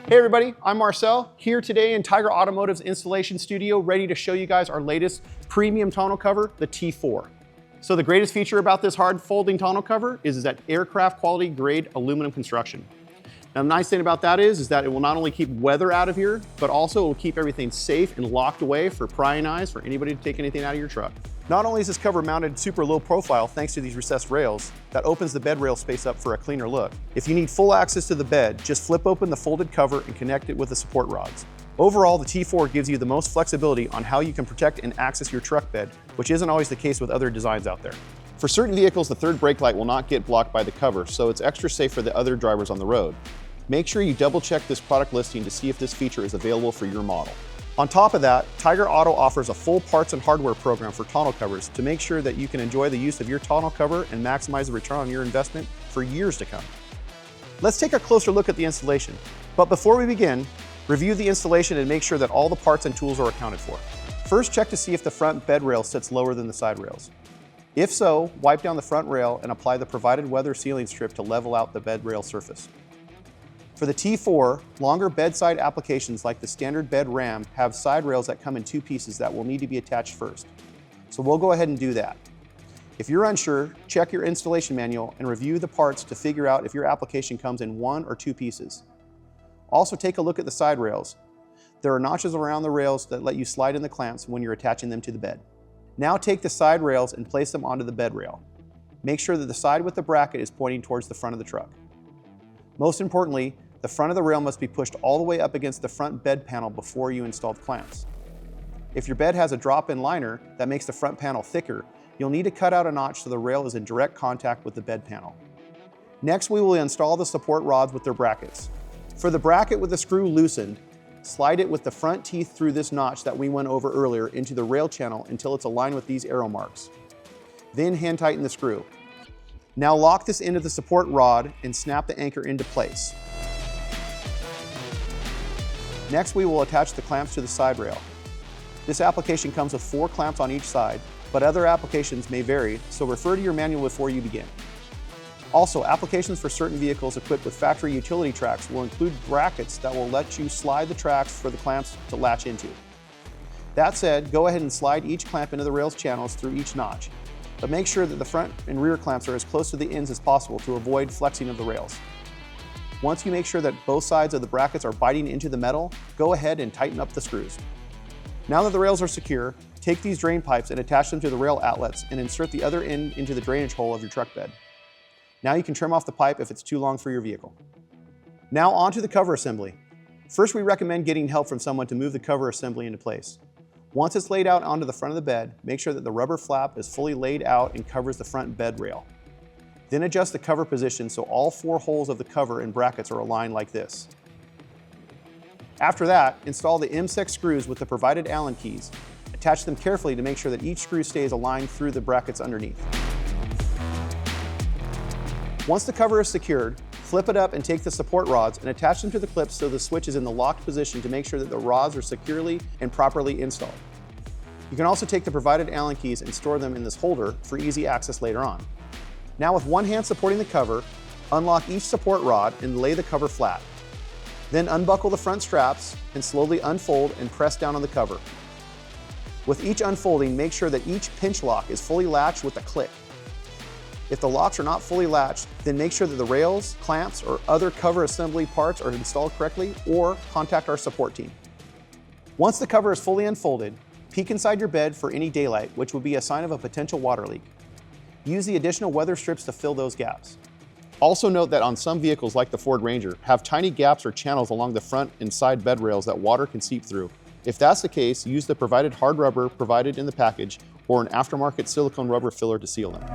Hey everybody, I'm Marcel, here today in Tyger Automotive's installation studio, ready to show you guys our latest premium tonneau cover, the T4. So the greatest feature about this hard folding tonneau cover is that aircraft quality grade aluminum construction. Now the nice thing about that is that it will not only keep weather out of here, but also it will keep everything safe and locked away for prying eyes for anybody to take anything out of your truck. Not only is this cover mounted super low profile thanks to these recessed rails, that opens the bed rail space up for a cleaner look. If you need full access to the bed, just flip open the folded cover and connect it with the support rods. Overall, the T4 gives you the most flexibility on how you can protect and access your truck bed, which isn't always the case with other designs out there. For certain vehicles, the third brake light will not get blocked by the cover, so it's extra safe for the other drivers on the road. Make sure you double check this product listing to see if this feature is available for your model. On top of that, Tyger Auto offers a full parts and hardware program for tonneau covers to make sure that you can enjoy the use of your tonneau cover and maximize the return on your investment for years to come. Let's take a closer look at the installation. But before we begin, review the installation and make sure that all the parts and tools are accounted for. First, check to see if the front bed rail sits lower than the side rails. If so, wipe down the front rail and apply the provided weather sealing strip to level out the bed rail surface. For the T4, longer bedside applications like the standard bed ram have side rails that come in two pieces that will need to be attached first. So we'll go ahead and do that. If you're unsure, check your installation manual and review the parts to figure out if your application comes in one or two pieces. Also take a look at the side rails. There are notches around the rails that let you slide in the clamps when you're attaching them to the bed. Now take the side rails and place them onto the bed rail. Make sure that the side with the bracket is pointing towards the front of the truck. Most importantly, the front of the rail must be pushed all the way up against the front bed panel before you install the clamps. If your bed has a drop-in liner that makes the front panel thicker, you'll need to cut out a notch so the rail is in direct contact with the bed panel. Next, we will install the support rods with their brackets. For the bracket with the screw loosened, slide it with the front teeth through this notch that we went over earlier into the rail channel until it's aligned with these arrow marks. Then hand tighten the screw. Now lock this into the support rod and snap the anchor into place. Next, we will attach the clamps to the side rail. This application comes with 4 clamps on each side, but other applications may vary, so refer to your manual before you begin. Also, applications for certain vehicles equipped with factory utility tracks will include brackets that will let you slide the tracks for the clamps to latch into. That said, go ahead and slide each clamp into the rail's channels through each notch, but make sure that the front and rear clamps are as close to the ends as possible to avoid flexing of the rails. Once you make sure that both sides of the brackets are biting into the metal, go ahead and tighten up the screws. Now that the rails are secure, take these drain pipes and attach them to the rail outlets and insert the other end into the drainage hole of your truck bed. Now you can trim off the pipe if it's too long for your vehicle. Now onto the cover assembly. First, we recommend getting help from someone to move the cover assembly into place. Once it's laid out onto the front of the bed, make sure that the rubber flap is fully laid out and covers the front bed rail. Then adjust the cover position so all 4 holes of the cover and brackets are aligned like this. After that, install the M6 screws with the provided Allen keys. Attach them carefully to make sure that each screw stays aligned through the brackets underneath. Once the cover is secured, flip it up and take the support rods and attach them to the clips so the switch is in the locked position to make sure that the rods are securely and properly installed. You can also take the provided Allen keys and store them in this holder for easy access later on. Now with one hand supporting the cover, unlock each support rod and lay the cover flat. Then unbuckle the front straps and slowly unfold and press down on the cover. With each unfolding, make sure that each pinch lock is fully latched with a click. If the locks are not fully latched, then make sure that the rails, clamps, or other cover assembly parts are installed correctly, or contact our support team. Once the cover is fully unfolded, peek inside your bed for any daylight, which would be a sign of a potential water leak. Use the additional weather strips to fill those gaps. Also note that on some vehicles like the Ford Ranger have tiny gaps or channels along the front and side bed rails that water can seep through. If that's the case, use the provided hard rubber provided in the package or an aftermarket silicone rubber filler to seal them.